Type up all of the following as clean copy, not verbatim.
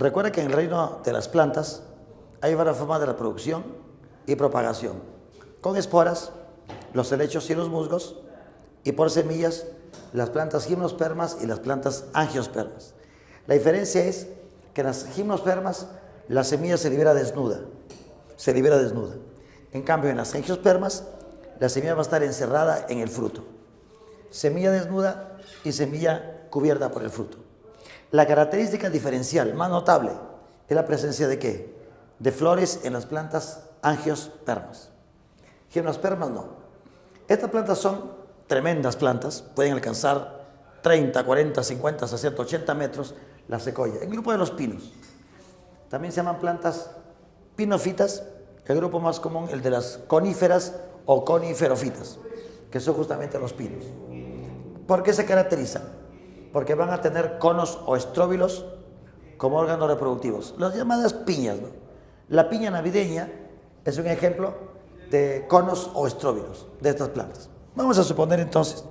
Recuerda que en el reino de las plantas hay varias formas de reproducción y propagación. Con esporas, los helechos y los musgos, y por semillas, las plantas gimnospermas y las plantas angiospermas. La diferencia es que en las gimnospermas la semilla se libera desnuda. En cambio, en las angiospermas, la semilla va a estar encerrada en el fruto. Semilla desnuda y semilla cubierta por el fruto. La característica diferencial más notable es la presencia de ¿qué? De flores en las plantas angiospermas. Gimnospermas no. Estas plantas son tremendas plantas, pueden alcanzar 30, 40, 50, 60, 80 metros la secoya. El grupo de los pinos. También se llaman plantas pinofitas, el grupo más común, el de las coníferas o coniferofitas, que son justamente los pinos. ¿Por qué se caracterizan? Porque van a tener conos o estróbilos como órganos reproductivos, las llamadas piñas, ¿no? La piña navideña es un ejemplo de conos o estróbilos de estas plantas. Vamos a suponer entonces,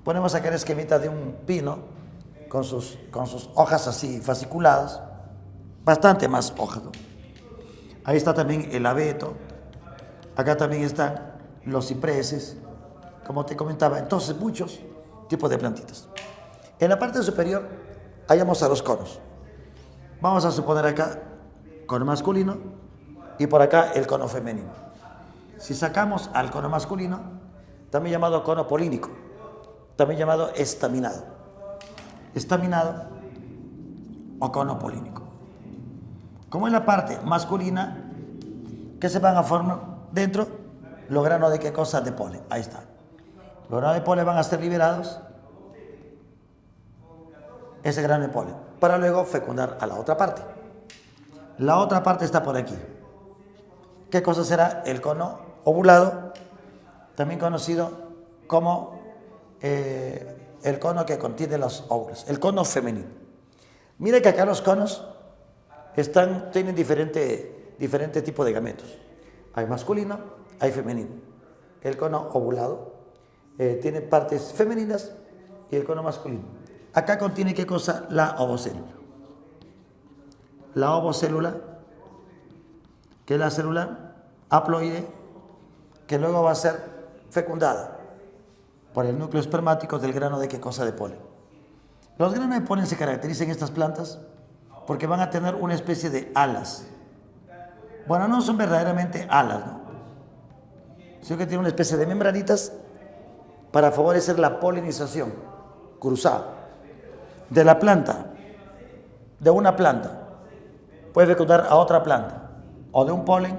ponemos acá el esquemita de un pino con sus hojas así fasciculadas, bastante más hojas, ¿no? Ahí está también el abeto, acá también están los cipreses, como te comentaba, entonces muchos tipos de plantitas. En la parte superior hallamos a los conos. Vamos a suponer acá cono masculino y por acá el cono femenino. Si sacamos al cono masculino, también llamado cono polínico, también llamado estaminado o cono polínico. Como en la parte masculina, ¿qué se van a formar dentro? Los granos de qué cosa, de polen. Ahí está. Los granos de polen van a ser liberados, ese grano de polen, para luego fecundar a la otra parte. La otra parte está por aquí. ¿Qué cosa será? El cono ovulado, también conocido como el cono que contiene los óvulos, el cono femenino. Mira que acá los conos tienen diferente tipo de gametos. Hay masculino, hay femenino. El cono ovulado tiene partes femeninas y el cono masculino. Acá contiene ¿qué cosa? La ovocélula. La ovocélula, que es la célula haploide, que luego va a ser fecundada por el núcleo espermático del grano de qué cosa, de polen. Los granos de polen se caracterizan en estas plantas porque van a tener una especie de alas. Bueno, no son verdaderamente alas, ¿no? Sino que tienen una especie de membranitas para favorecer la polinización cruzada de la planta, de una planta. Puede fecundar a otra planta, o de un polen,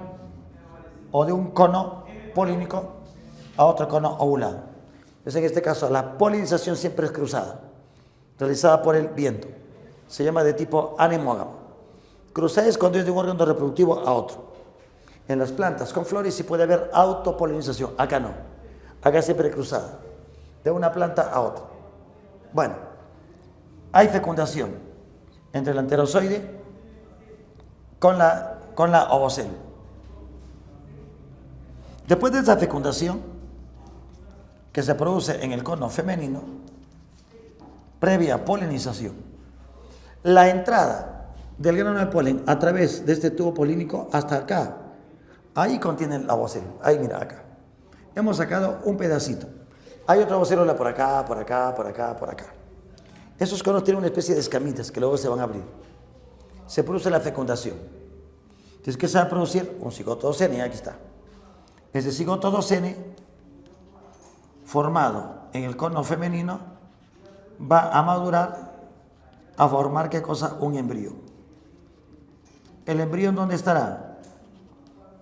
o de un cono polínico a otro cono ovulado. Entonces, en este caso, la polinización siempre es cruzada, realizada por el viento. Se llama de tipo anemógamo. Cruzada es cuando es de un órgano reproductivo a otro. En las plantas con flores sí puede haber autopolinización, acá no. Acá siempre es cruzada, de una planta a otra. Bueno, hay fecundación entre el anterozoide con la ovocélula. Después de esa fecundación, que se produce en el cono femenino, previa polinización, la entrada del grano de polen a través de este tubo polínico hasta acá, ahí contiene la ovocélula. Ahí, mira, acá. Hemos sacado un pedacito. Hay otra ovocélula por acá, por acá, por acá, por acá. Esos conos tienen una especie de escamitas que luego se van a abrir. Se produce la fecundación. Entonces, ¿qué se va a producir? Un cigoto docene, aquí está. Ese cigoto docene, formado en el cono femenino, va a madurar, a formar, ¿qué cosa? Un embrión. ¿El embrión dónde estará?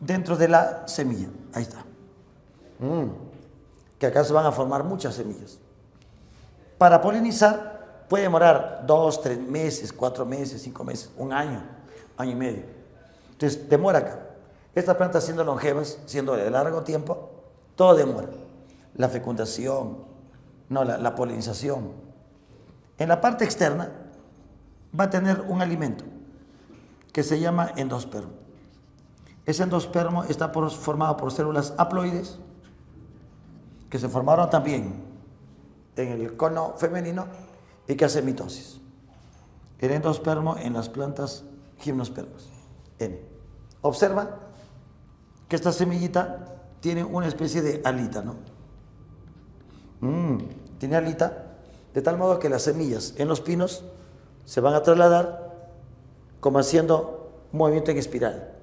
Dentro de la semilla. Ahí está. Que acá se van a formar muchas semillas. Para polinizar puede demorar 2, 3 meses, 4 meses, 5 meses, un año, año y medio. Entonces demora acá. Estas plantas siendo longevas, siendo de largo tiempo, todo demora. La fecundación, la polinización. En la parte externa va a tener un alimento que se llama endospermo. Ese endospermo está formado por células haploides que se formaron también en el cono femenino y que hacen mitosis. el endospermo en las plantas gimnospermas. N. Observa que esta semillita tiene una especie de alita, ¿no? Tiene alita, de tal modo que las semillas en los pinos se van a trasladar como haciendo un movimiento en espiral,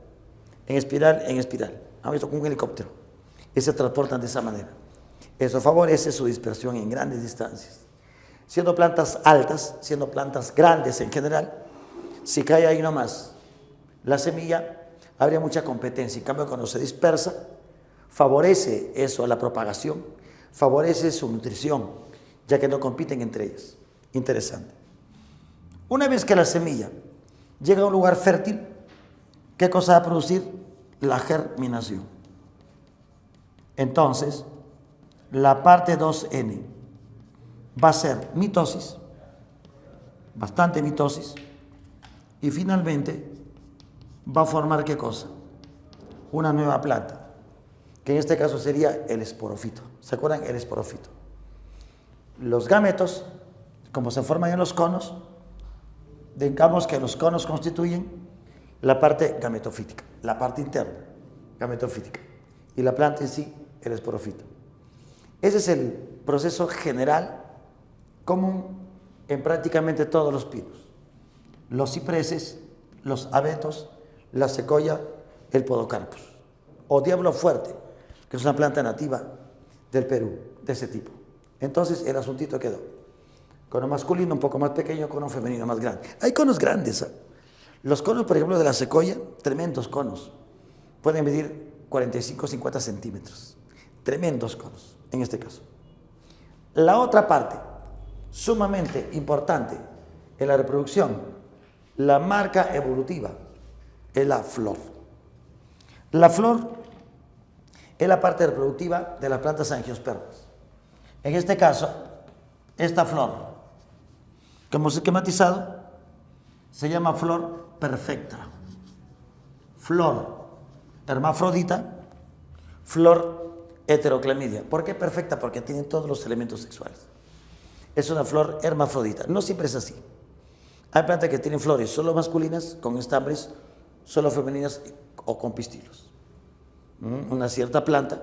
en espiral, en espiral. ¿Han visto con un helicóptero? Y se transportan de esa manera. Eso favorece su dispersión en grandes distancias. Siendo plantas altas, siendo plantas grandes en general, si cae ahí nomás la semilla, habría mucha competencia. En cambio, cuando se dispersa, favorece eso a la propagación, favorece su nutrición, ya que no compiten entre ellas. Interesante. Una vez que la semilla llega a un lugar fértil, ¿qué cosa va a producir? La germinación. Entonces, la parte 2N va a ser mitosis, bastante mitosis, y finalmente va a formar ¿qué cosa? Una nueva planta, que en este caso sería el esporofito. ¿Se acuerdan? El esporofito. Los gametos, como se forman en los conos, digamos que los conos constituyen la parte gametofítica, la parte interna, gametofítica, y la planta en sí, el esporofito. Ese es el proceso general común en prácticamente todos los pinos. Los cipreses, los abetos, la secoya, el podocarpus, o diablo fuerte, que es una planta nativa del Perú, de ese tipo. Entonces el asuntito quedó. Cono masculino un poco más pequeño, cono femenino más grande. Hay conos grandes, ¿eh? Los conos, por ejemplo, de la secoya, tremendos conos. Pueden medir 45-50 centímetros. Tremendos conos, en este caso. La otra parte, sumamente importante en la reproducción, la marca evolutiva, es la flor. La flor es la parte reproductiva de las plantas angiospermas. En este caso, esta flor que hemos esquematizado se llama flor perfecta. Flor hermafrodita, flor heteroclamidia. ¿Por qué perfecta? Porque tiene todos los elementos sexuales. Es una flor hermafrodita. No siempre es así. Hay plantas que tienen flores solo masculinas, con estambres, solo femeninas o con pistilos. Una cierta planta,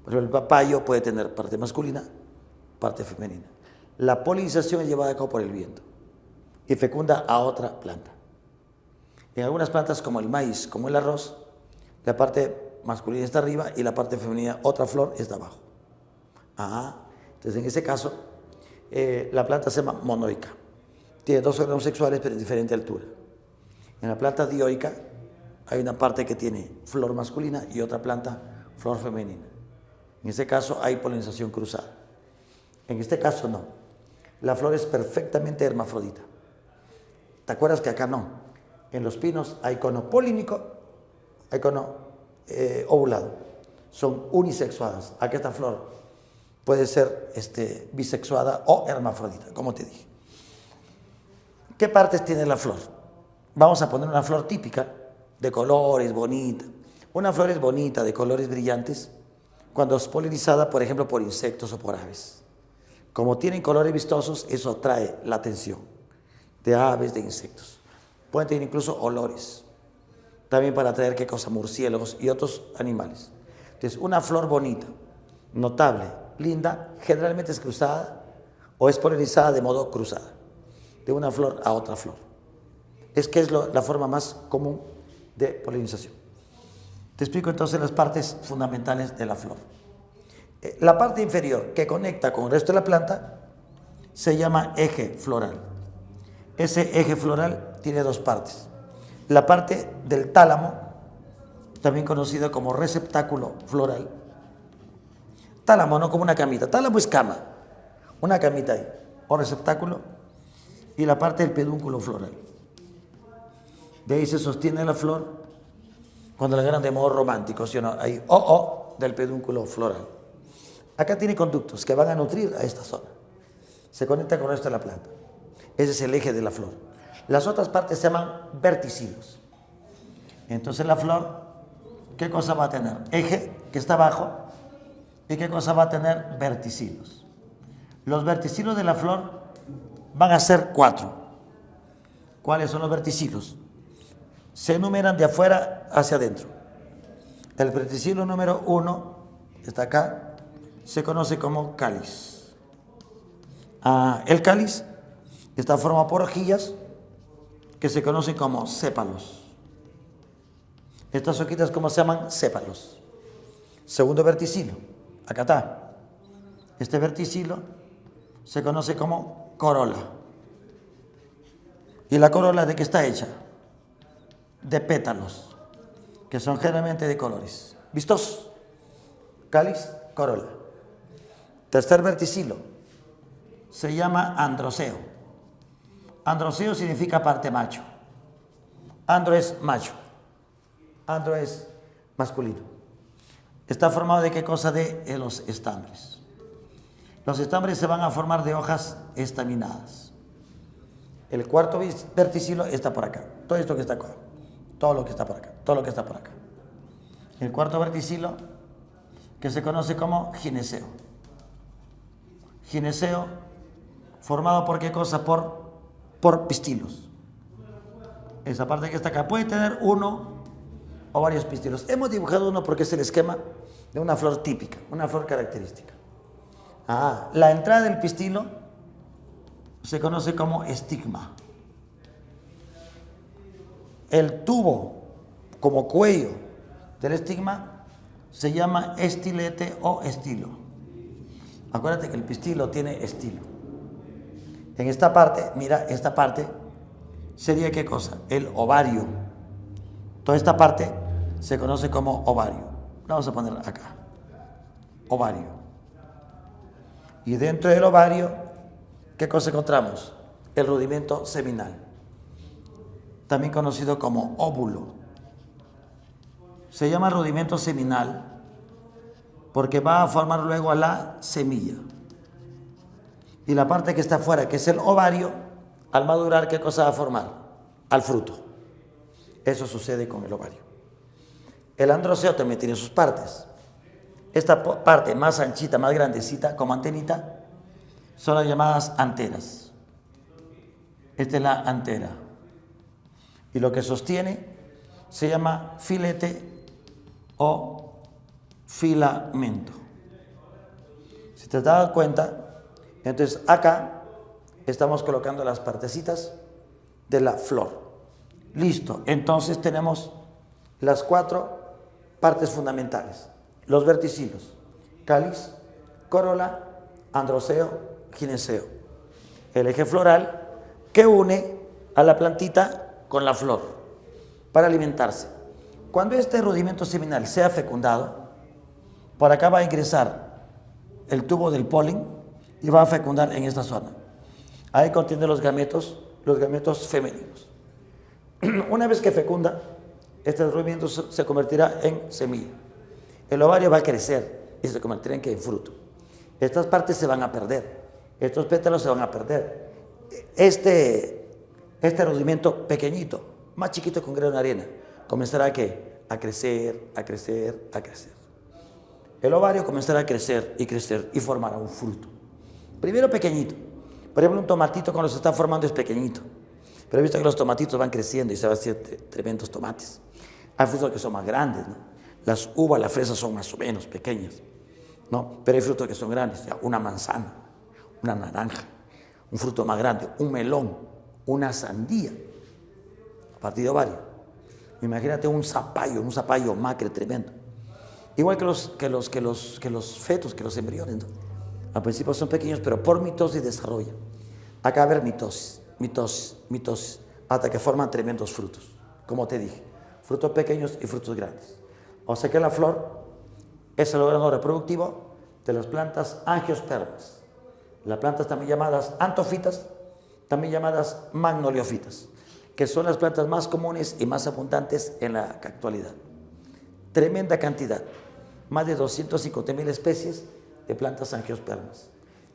por ejemplo, el papayo puede tener parte masculina, parte femenina. La polinización es llevada a cabo por el viento y fecunda a otra planta. En algunas plantas como el maíz, como el arroz, la parte masculina está arriba y la parte femenina, otra flor, está abajo. Entonces en ese caso, la planta se llama monoica. Tiene dos órganos sexuales pero de diferente altura. En la planta dioica hay una parte que tiene flor masculina y otra planta flor femenina. En ese caso hay polinización cruzada. En este caso no. La flor es perfectamente hermafrodita. ¿Te acuerdas que acá no? En los pinos hay cono polínico, hay cono ovulado. Son unisexuadas. Aquí esta flor puede ser bisexuada o hermafrodita, como te dije. ¿Qué partes tiene la flor? Vamos a poner una flor típica, de colores, bonita. Una flor es bonita, de colores brillantes, cuando es polinizada, por ejemplo, por insectos o por aves. Como tienen colores vistosos, eso atrae la atención de aves, de insectos. Pueden tener incluso olores, también para atraer, ¿qué cosa? Murciélagos y otros animales. Entonces, una flor bonita, notable, linda, generalmente es cruzada o es polinizada de modo cruzada, de una flor a otra flor. Es que es la forma más común de polinización. Te explico entonces las partes fundamentales de la flor. La parte inferior que conecta con el resto de la planta se llama eje floral. Ese eje floral tiene dos partes. La parte del tálamo, también conocido como receptáculo floral. Tálamo, no como una camita. Tálamo es cama, una camita ahí, o receptáculo. Y la parte del pedúnculo floral. De ahí se sostiene la flor cuando la agarran de modo romántico, ¿sí o no? Hay del pedúnculo floral. Acá tiene conductos que van a nutrir a esta zona. Se conecta con el resto de la planta. Ese es el eje de la flor. Las otras partes se llaman verticilos. Entonces la flor, ¿qué cosa va a tener? Eje, que está abajo, ¿y qué cosa va a tener? Verticilos. Los verticilos de la flor van a ser 4. ¿Cuáles son los verticilos? Se enumeran de afuera hacia adentro. El verticilo número 1 está acá, se conoce como cáliz. El cáliz está formado por hojillas que se conocen como sépalos. Estas hojitas, ¿cómo se llaman? Sépalos. Segundo verticilo, acá está. Este verticilo se conoce como corola. ¿Y la corola de qué está hecha? De pétalos, que son generalmente de colores. ¿Vistos? Cáliz, corola. Tercer verticilo se llama androceo. Androceo significa parte macho. Andro es macho. Andro es masculino. ¿Está formado de qué cosa? De los estambres. Los estambres se van a formar de hojas estaminadas. El cuarto verticilo está por acá. Todo esto que está acá. Todo lo que está por acá. Todo lo que está por acá. El cuarto verticilo, que se conoce como gineceo. Gineceo, formado por qué cosa? Por pistilos. Esa parte que está acá puede tener uno o varios pistilos. Hemos dibujado uno porque es el esquema de una flor típica, una flor característica. La entrada del pistilo se conoce como estigma. El tubo como cuello del estigma se llama estilete o estilo. Acuérdate que el pistilo tiene estilo. En esta parte, mira, esta parte sería ¿qué cosa? El ovario. Toda esta parte se conoce como ovario. La vamos a poner acá. Ovario. Y dentro del ovario, ¿qué cosa encontramos? El rudimento seminal, también conocido como óvulo. Se llama rudimento seminal porque va a formar luego a la semilla. Y la parte que está afuera, que es el ovario, al madurar, ¿qué cosa va a formar? Al fruto. Eso sucede con el ovario. El androceo también tiene sus partes. Esta parte más anchita, más grandecita, como antenita, son las llamadas anteras. Esta es la antera. Y lo que sostiene se llama filete o filamento. Si te has dado cuenta, entonces acá estamos colocando las partecitas de la flor. Listo, entonces tenemos las 4 partes fundamentales. Los verticilos: cáliz, corola, androceo, gineceo. El eje floral que une a la plantita con la flor para alimentarse. Cuando este rudimento seminal sea fecundado, por acá va a ingresar el tubo del polen y va a fecundar en esta zona. Ahí contiene los gametos femeninos. Una vez que fecunda, este rudimento se convertirá en semilla. El ovario va a crecer y se convertirá en fruto. Estas partes se van a perder. Estos pétalos se van a perder. Este rudimento pequeñito, más chiquito que un grano de arena, comenzará a crecer, a crecer, a crecer. El ovario comenzará a crecer y formará un fruto. Primero pequeñito. Por ejemplo, un tomatito cuando se está formando es pequeñito. Pero he visto que los tomatitos van creciendo y se van a hacer tremendos tomates. Hay frutos que son más grandes, ¿no? Las uvas, las fresas son más o menos pequeñas, ¿no? Pero hay frutos que son grandes, ya, una manzana, una naranja, un fruto más grande, un melón, una sandía, a partir de ovario. Imagínate un zapallo macre tremendo. Igual que los fetos, que los embriones, ¿no? Al principio son pequeños, pero por mitosis desarrollan. Acá va a haber mitosis, hasta que forman tremendos frutos, como te dije, frutos pequeños y frutos grandes. O sea que la flor es el órgano reproductivo de las plantas angiospermas. Las plantas también llamadas antofitas, también llamadas magnoliofitas, que son las plantas más comunes y más abundantes en la actualidad. Tremenda cantidad, más de 250.000 especies de plantas angiospermas,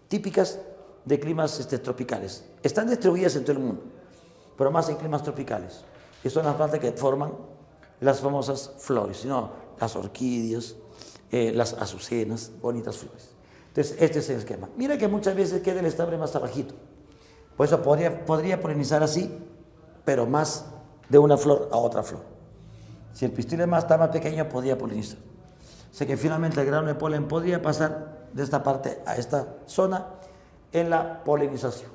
típicas de climas tropicales. Están distribuidas en todo el mundo, pero más en climas tropicales. Y son las plantas que forman las famosas flores, ¿no? Las orquídeas, las azucenas, bonitas flores. Entonces, este es el esquema. Mira que muchas veces queda el estambre más abajito. Por eso podría polinizar así pero más de una flor a otra flor. Si el pistil está más pequeño, podía polinizar. O sea que finalmente el grano de polen podría pasar de esta parte a esta zona en la polinización.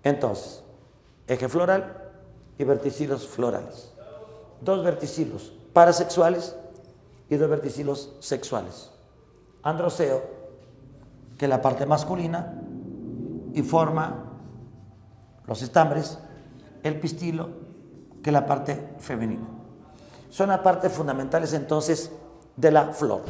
Entonces, eje floral y verticilos florales. 2 verticilos parasexuales y 2 verticilos sexuales. Androceo, que es la parte masculina, y forma los estambres, el pistilo, que es la parte femenina. Son las partes fundamentales entonces de la flor.